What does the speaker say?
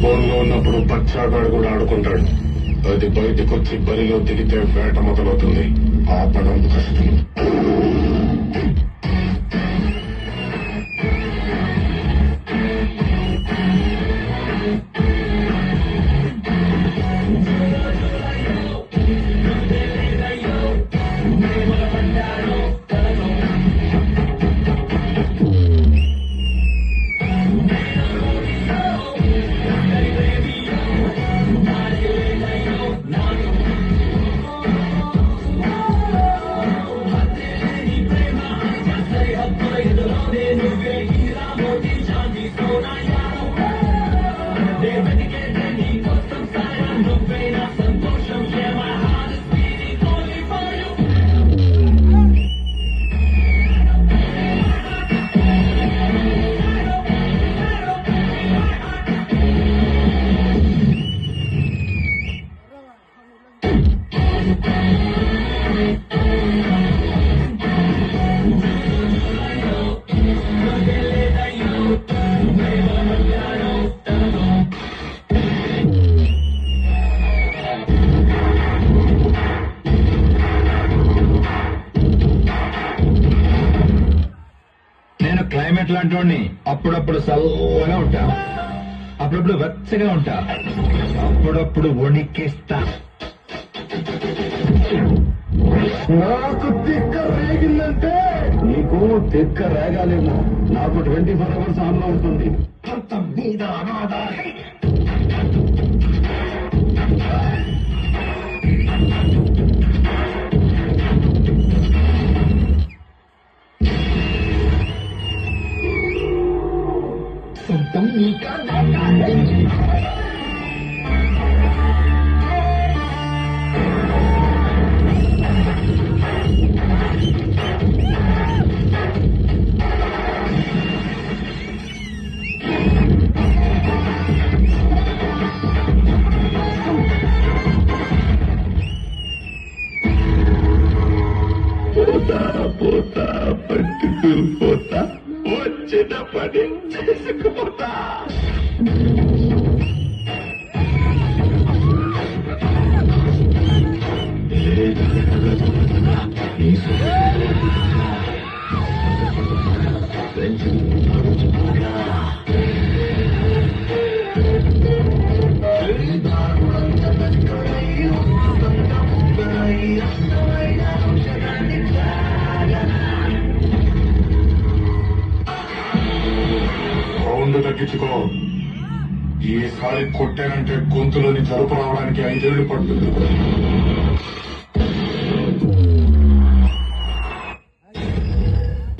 బోన్లో ఉన్నప్పుడు బచ్చాగాడు కూడా ఆడుకుంటాడు. అది బయటకొచ్చి బరిలో దిగితే వేట మొదలవుతుంది. ఆపడం కష్టం. క్లైమేట్ లాంటి వాడిని. అప్పుడప్పుడు చల్లగా ఉంటా, అప్పుడప్పుడు వెచ్చగా ఉంటా, అప్పుడప్పుడు వణికిస్తా. నాకు తిక్క రేగిందంటే నీకు తిక్క రేగాలేమో. నాకు 24 hours ఆన్లో ఉంటుంది. అంత మీద అనాథ. పోతా పట్టుకుపోతా, వచ్చిన పని చేసుకుపోతా. సౌండ్ తగ్గించుకో. ఈసారి కొట్టానంటే గొంతులోని జరుపు రావడానికి 5 ఏళ్లు పడుతుంది.